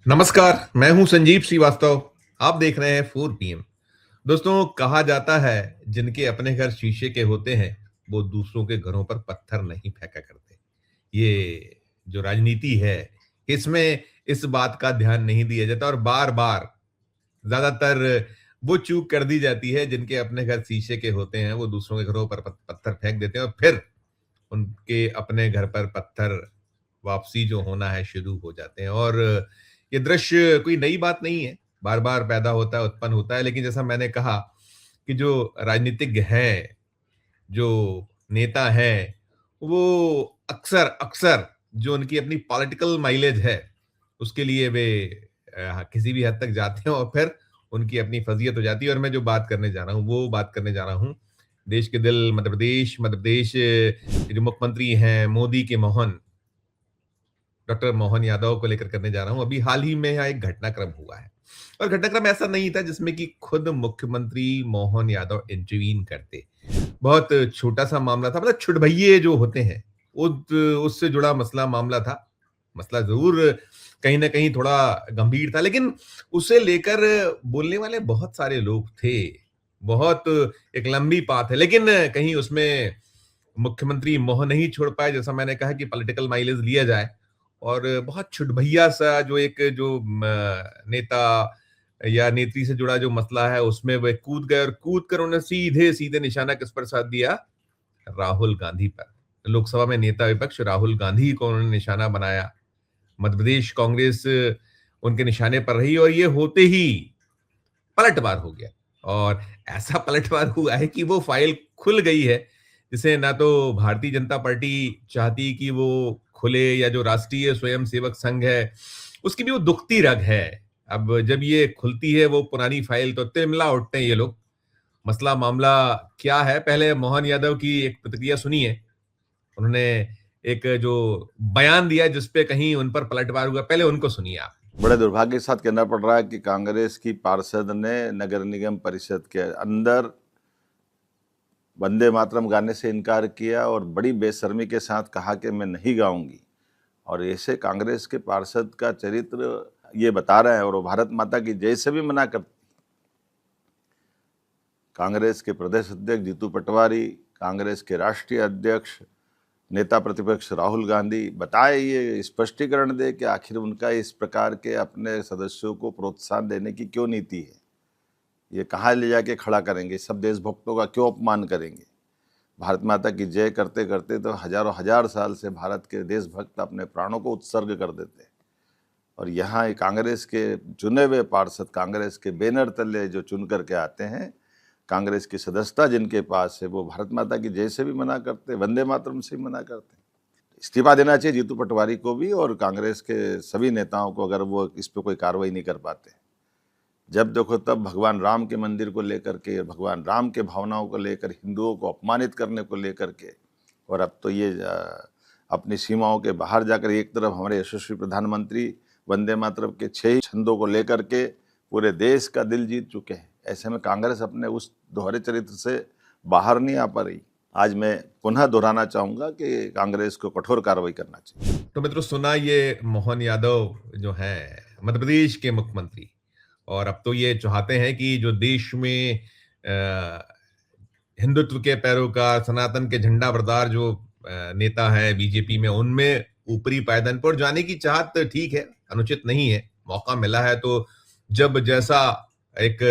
नमस्कार, मैं हूं संजीव श्रीवास्तव। आप देख रहे हैं 4 PM। दोस्तों, कहा जाता है जिनके अपने घर शीशे के होते हैं, वो दूसरों के घरों पर पत्थर नहीं फेंका करते। ये जो राजनीति है, इसमें इस बात का ध्यान नहीं दिया जाता और बार-बार ज्यादातर वो चूक कर दी जाती है जिनके अपने घर शीशे के होते हैं, वो दूसरों के घरों पर पत्थर फेंक देते हैं और फिर उनके अपने घर पर पत्थर वापसी जो होना है शुरू हो जाते हैं। और ये दृश्य कोई नई बात नहीं है, बार-बार पैदा होता है, उत्पन्न होता है। लेकिन जैसा मैंने कहा कि जो राजनीतिज्ञ हैं, जो नेता हैं, वो अक्सर अक्सर जो उनकी अपनी पॉलिटिकल माइलेज है, उसके लिए वे किसी भी हद तक जाते हैं और फिर उनकी अपनी फजीयत हो जाती है। और मैं जो बात करने जा रहा हूँ, वो बात करने जा रहा हूँ देश के दिल मध्य प्रदेश के जो मुख्यमंत्री हैं, मोदी के मोहन, डॉक्टर मोहन यादव को लेकर करने जा रहा हूँ। अभी हाल ही में यहाँ एक घटनाक्रम हुआ है और घटनाक्रम ऐसा नहीं था जिसमें कि खुद मुख्यमंत्री मोहन यादव इंटरवीन करते। बहुत छोटा-सा मामला था, मतलब छुटभइये जो होते हैं, उद उससे जुड़ा मसला मामला था। मसला ज़रूर कहीं न कहीं थोड़ा गंभीर था, लेकिन उसे लेकर बोलने वाले बहुत सारे लोग थे। बहुत एक लंबी बात है, लेकिन कहीं उसमें मुख्यमंत्री मोह नहीं छोड़ पाए। जैसा मैंने कहा कि पॉलिटिकल माइलेज लिया जाए और बहुत छुटभैया सा जो एक जो नेता या नेत्री से जुड़ा जो मसला है, उसमें वे कूद गए और कूद कर उन्होंने सीधे-सीधे निशाना किस पर साध दिया? राहुल गांधी पर। लोकसभा में नेता विपक्ष राहुल गांधी को उन्होंने निशाना बनाया। मध्य प्रदेश कांग्रेस उनके निशाने पर रही और ये होते ही पलटवार हो गया। और ऐसा पलटवार हुआ है कि वो फाइल खुल गई है, जिसे ना तो भारतीय जनता पार्टी चाहती कि वो खुले, या जो राष्ट्रीय स्वयंसेवक संघ है, उसकी भी वो दुखती रग है। अब जब ये खुलती है वो पुरानी फाइल, तो तिलमिला उठते हैं ये लोग। मसला मामला क्या है, पहले मोहन यादव की एक प्रतिक्रिया सुनिए। उन्होंने एक जो बयान दिया जिस पे कहीं उन पर पलटवार हुआ, पहले उनको सुनिए आप। बड़े दुर्भाग्य के साथ कहना पड़ रहा है कि कांग्रेस की पार्षद ने नगर निगम परिषद के अंदर वंदे मातरम गाने से इनकार किया और बड़ी बेशर्मी के साथ कहा कि मैं नहीं गाऊंगी। और ऐसे कांग्रेस के पार्षद का चरित्र ये बता रहे हैं, और वो भारत माता की जय से भी मना करती। कांग्रेस के प्रदेश अध्यक्ष जीतू पटवारी, कांग्रेस के राष्ट्रीय अध्यक्ष नेता प्रतिपक्ष राहुल गांधी बताए, ये स्पष्टीकरण दे कि आखिर उनका इस प्रकार के अपने सदस्यों को प्रोत्साहन देने की क्यों नीति है। ये कहाँ ले जाके खड़ा करेंगे, सब देशभक्तों का क्यों अपमान करेंगे। भारत माता की जय करते करते तो हजारों हजार साल से भारत के देशभक्त अपने प्राणों को उत्सर्ग कर देते हैं, और यहाँ कांग्रेस के चुने हुए पार्षद कांग्रेस के बैनर तले जो चुन करके आते हैं, कांग्रेस की सदस्यता जिनके पास है, वो भारत माता की जय से भी मना करते, वंदे मातरम से भी मना करते। इस्तीफा देना चाहिए जीतू पटवारी को भी और कांग्रेस के सभी नेताओं को, अगर वो इस पर कोई कार्रवाई नहीं कर पाते। जब देखो तब भगवान राम के मंदिर को लेकर के, भगवान राम के भावनाओं को लेकर, हिंदुओं को अपमानित करने को लेकर के, और अब तो ये अपनी सीमाओं के बाहर जाकर एक तरफ हमारे यशस्वी प्रधानमंत्री वंदे मातरम के 6 छंदों को लेकर के पूरे देश का दिल जीत चुके हैं। ऐसे में कांग्रेस अपने उस दोहरे चरित्र से बाहर नहीं आ पा रही। आज मैं पुनः दोहराना चाहूंगा कि कांग्रेस को कठोर कार्रवाई करना चाहिए। तो मित्रों, सुना ये मोहन यादव जो है मध्य प्रदेश के मुख्यमंत्री, और अब तो ये चाहते हैं कि जो देश में हिंदुत्व के पैरोकार, सनातन के झंडा बरदार जो नेता है बीजेपी में, उनमें ऊपरी पायदान पर जाने की चाहत ठीक है, अनुचित नहीं है। मौका मिला है तो जब जैसा एक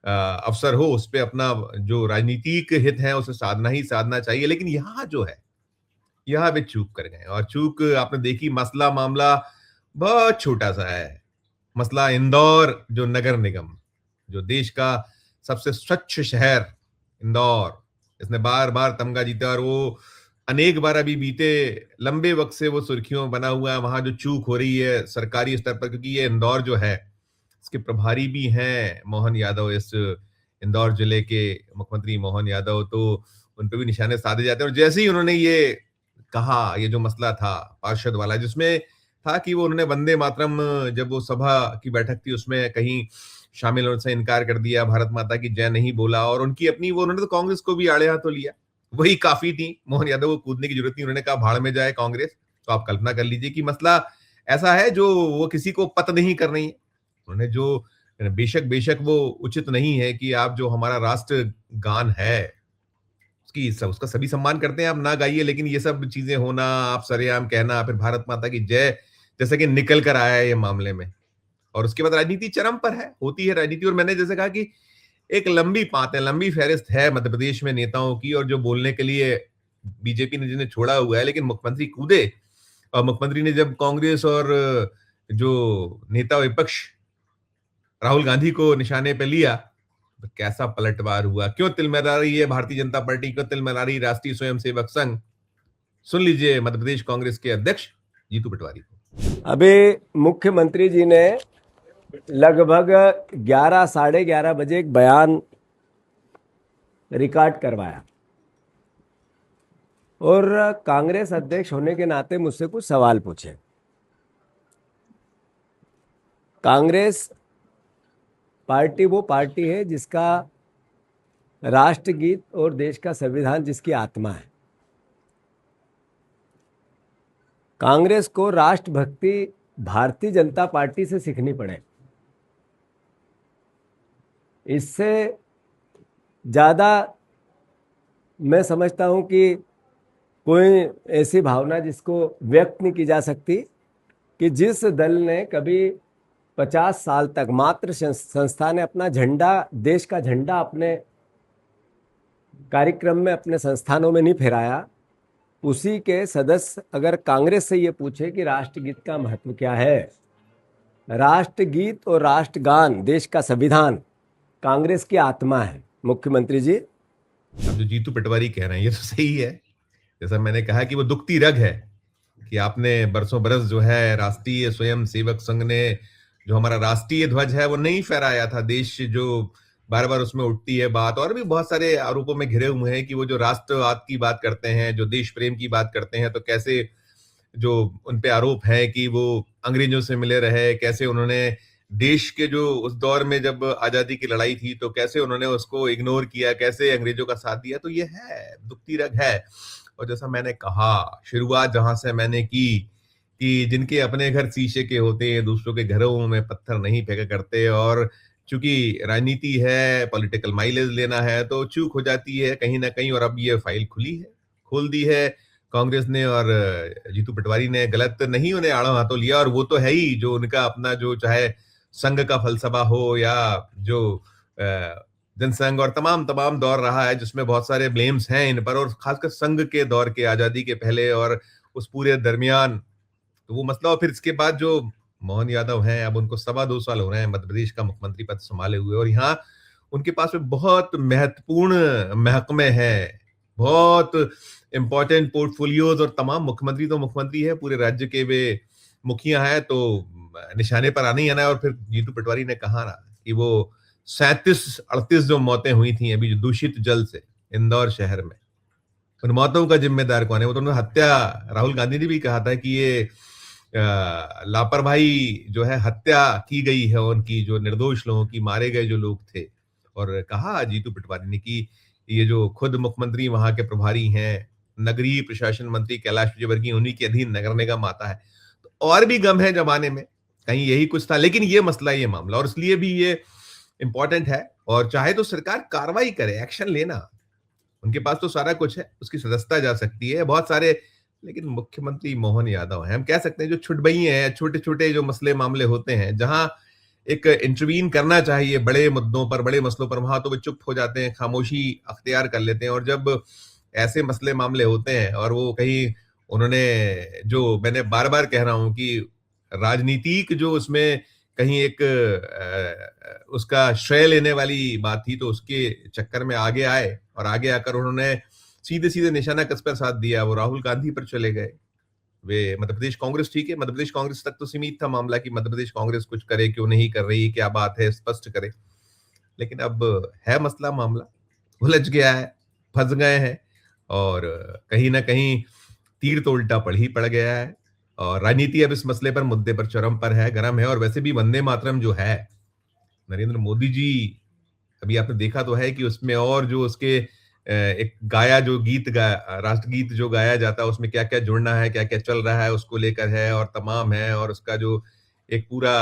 अवसर हो उस पे अपना जो राजनीतिक हित है उसे साधना ही साधना चाहिए। लेकिन यहाँ जो है, यहाँ वे चूक कर गए, और चूक आपने देखी। मसला मामला बहुत छोटा सा है। मसला इंदौर जो नगर निगम, जो देश का सबसे स्वच्छ शहर इंदौर, इसने बार बार तमगा जीता और वो अनेक बार अभी बीते लंबे वक्त से वो सुर्खियों में बना हुआ है। वहां जो चूक हो रही है सरकारी स्तर पर, क्योंकि ये इंदौर जो है इसके प्रभारी भी हैं मोहन यादव, इस इंदौर जिले के मुख्यमंत्री मोहन यादव, तो उन पर भी निशाने साधे जाते हैं। और जैसे ही उन्होंने ये कहा, ये जो मसला था पार्षद वाला, जिसमें था कि वो उन्होंने वंदे मातरम, जब वो सभा की बैठक थी उसमें कहीं शामिल होने से इनकार कर दिया, भारत माता की जय नहीं बोला, और उनकी अपनी वो, उन्होंने तो कांग्रेस को भी आड़े हाथों लिया, वही काफी थी। मोहन यादव को कूदने की जरूरत नहीं, उन्होंने कहा भाड़ में जाए कांग्रेस। तो आप कल्पना कर लीजिए कि मसला ऐसा है जो वो किसी को पता नहीं कर रही है। उन्होंने जो बेशक बेशक वो उचित नहीं है कि आप जो हमारा राष्ट्र गान है उसकी सब उसका सभी सम्मान करते हैं, आप ना गाइए, लेकिन ये सब चीजें होना, आप सरेआम कहना, फिर भारत माता की जय जैसा कि निकल कर आया है ये मामले में। और उसके बाद राजनीति चरम पर है, होती है राजनीति। और मैंने जैसे कहा कि एक लंबी पात है, लंबी फहरिस्त है मध्य प्रदेश में नेताओं की, और जो बोलने के लिए बीजेपी ने जिन्हें छोड़ा हुआ है, लेकिन मुख्यमंत्री कूदे और मुख्यमंत्री ने जब कांग्रेस और जो नेता विपक्ष राहुल गांधी को निशाने पे लिया, तो कैसा पलटवार हुआ। क्यों तिलमिला रही है भारतीय जनता पार्टी, क्यों तिलमिला रही राष्ट्रीय स्वयंसेवक संघ? सुन लीजिए मध्य प्रदेश कांग्रेस के अध्यक्ष जीतू पटवारी को। अभी मुख्यमंत्री जी ने लगभग 11 साढ़े 11 बजे एक बयान रिकॉर्ड करवाया और कांग्रेस अध्यक्ष होने के नाते मुझसे कुछ सवाल पूछे। कांग्रेस पार्टी वो पार्टी है जिसका राष्ट्रगीत और देश का संविधान जिसकी आत्मा है। कांग्रेस को राष्ट्रभक्ति भारतीय जनता पार्टी से सीखनी पड़े। इससे ज़्यादा मैं समझता हूं कि कोई ऐसी भावना जिसको व्यक्त नहीं की जा सकती कि जिस दल ने कभी 50 साल तक मात्र संस्था ने अपना झंडा, देश का झंडा अपने कार्यक्रम में, अपने संस्थानों में नहीं फहराया, उसी के सदस्य अगर कांग्रेस से ये पूछे कि राष्ट्रगीत का महत्व क्या है, राष्ट्रगीत और राष्ट्रगान देश का संविधान कांग्रेस की आत्मा है। मुख्यमंत्री जी, अब जो जीतू पटवारी कह रहे हैं ये तो सही है। जैसा मैंने कहा कि वो दुखती रग है कि आपने बरसों बरस जो है राष्ट्रीय स्वयं सेवक संघ ने जो हमारा राष्ट्रीय ध्वज है वो नहीं फहराया था। देश जो बार बार उसमें उठती है बात, और भी बहुत सारे आरोपों में घिरे हुए हैं कि वो जो राष्ट्रवाद की बात करते हैं, जो देश प्रेम की बात करते हैं, तो कैसे जो उन पे आरोप है कि वो अंग्रेजों से मिले रहे, कैसे उन्होंने देश के जो उस दौर में जब आजादी की लड़ाई थी तो कैसे उन्होंने उसको इग्नोर किया, कैसे अंग्रेजों का साथ दिया। तो ये है, दुखती रग है। और जैसा मैंने कहा, शुरुआत जहां से मैंने की कि जिनके अपने घर शीशे के होते हैं दूसरों के घरों में पत्थर नहीं फेंका करते, और चूंकि राजनीति है, पॉलिटिकल माइलेज लेना है, तो चूक हो जाती है कहीं ना कहीं। और अब ये फाइल खुली है, खोल दी है कांग्रेस ने, और जीतू पटवारी ने गलत नहीं उन्हें आड़ों हाथों लिया। और वो तो है ही, जो उनका अपना जो चाहे संघ का फलसफा हो या जो जनसंघ और तमाम तमाम दौर रहा है जिसमें बहुत सारे ब्लेम्स हैं इन पर, और खासकर संघ के दौर के, आजादी के पहले और उस पूरे दरमियान, तो वो मसला। और फिर इसके बाद जो मोहन यादव हैं, अब उनको 2.25 साल हो रहे हैं मध्य प्रदेश का मुख्यमंत्री पद संभाले हुए, और यहाँ उनके पास में बहुत महत्वपूर्ण महकमे हैं, बहुत इंपॉर्टेंट पोर्टफोलियोज, और तमाम मुख्यमंत्री तो मुख्यमंत्री है, पूरे राज्य के वे मुखिया है, तो निशाने पर आने ही आना है। और फिर जीतू पटवारी ने कहा ना कि वो 37-38 जो मौतें हुई थी अभी जो दूषित जल से इंदौर शहर में, उन मौतों का जिम्मेदार कौन है? वो तो उन्होंने हत्या, राहुल गांधी ने भी कहा था कि ये लापरवाही जो है, हत्या की गई है उनकी, जो निर्दोष लोगों की, मारे गए जो लोग थे। और कहा जीतू पटवारी ने कि ये जो खुद मुख्यमंत्री वहां के प्रभारी हैं, नगरीय प्रशासन मंत्री कैलाश विजयवर्गीय, उन्हीं के अधीन नगर निगम आता है, तो और भी गम है जमाने में, कहीं यही कुछ था। लेकिन ये मसला, ये मामला, और इसलिए भी ये इंपॉर्टेंट है। और चाहे तो सरकार कार्रवाई करे, एक्शन लेना, उनके पास तो सारा कुछ है, उसकी सदस्यता जा सकती है, बहुत सारे। लेकिन मुख्यमंत्री मोहन यादव हैं, हम कह सकते हैं जो छुटभई हैं, छोटे छोटे जो मसले मामले होते हैं, जहां एक इंटरवीन करना चाहिए बड़े मुद्दों पर, बड़े मसलों पर, वहां तो वे चुप हो जाते हैं, खामोशी अख्तियार कर लेते हैं। और जब ऐसे मसले मामले होते हैं, और वो कहीं उन्होंने, जो मैंने बार बार कह रहा हूं कि राजनीतिक जो उसमें कहीं एक उसका श्रेय लेने वाली बात थी, तो उसके चक्कर में आगे आए, और आगे आकर उन्होंने सीधे सीधे निशाना किस पर साथ दिया? वो राहुल गांधी पर चले गए। वे मध्य प्रदेश कांग्रेस, ठीक है, मध्य प्रदेश कांग्रेस तक तो सीमित था मामला कि मध्य प्रदेश कांग्रेस कुछ करे, क्यों नहीं कर रही, क्या बात है, स्पष्ट करे। लेकिन अब है मसला, मामला उलझ गया है, फंस गए हैं, और कहीं ना कहीं तीर तो उल्टा पड़ गया है। और राजनीति अब इस मसले पर, मुद्दे पर चरम पर है, गर्म है। और वैसे भी वंदे मातरम जो है, नरेंद्र मोदी जी, अभी आपने देखा तो है कि उसमें और जो उसके एक गाया जो गीत राष्ट्रगीत जो गाया जाता है उसमें क्या क्या जुड़ना है, क्या क्या चल रहा है उसको लेकर है और तमाम है, और उसका जो एक पूरा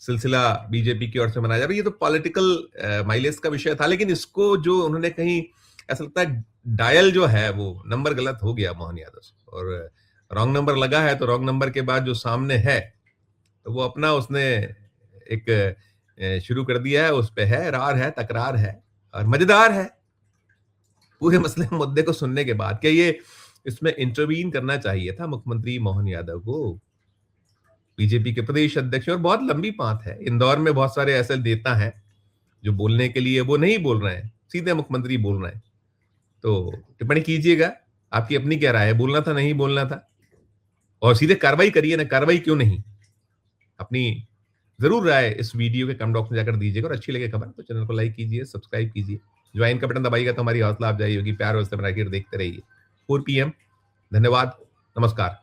सिलसिला बीजेपी की ओर से मनाया जा रहा है, ये तो पॉलिटिकल माइलेज का विषय था। लेकिन इसको जो उन्होंने कहीं, ऐसा लगता है डायल जो है वो नंबर गलत हो गया मोहन यादव से, और रॉन्ग नंबर लगा है, तो रॉन्ग नंबर के बाद जो सामने है तो वो अपना उसने एक शुरू कर दिया है, उस पे है रार है, तकरार है, और मजेदार है पूरे मसले मुद्दे को सुनने के बाद। क्या ये इसमें इंटरवीन करना चाहिए था मुख्यमंत्री मोहन यादव को? बीजेपी के प्रदेश अध्यक्ष, और बहुत लंबी बात है, इंदौर में बहुत सारे ऐसे नेता हैं जो बोलने के लिए वो नहीं बोल रहे हैं, सीधे मुख्यमंत्री बोल रहे हैं। तो टिप्पणी कीजिएगा, आपकी अपनी क्या राय है, बोलना था नहीं बोलना था? और सीधे कार्रवाई करिए ना, कार्रवाई क्यों नहीं? अपनी जरूर राय इस वीडियो के कमेंट बॉक्स में जाकर दीजिएगा, और अच्छी लगे खबर तो चैनल को लाइक कीजिए, सब्सक्राइब कीजिए, ज्वाइन का बटन दबाइएगा तो हमारी हौसला अफजाई होगी। प्यार और बनाकर देखते रहिए 4 PM। धन्यवाद, नमस्कार।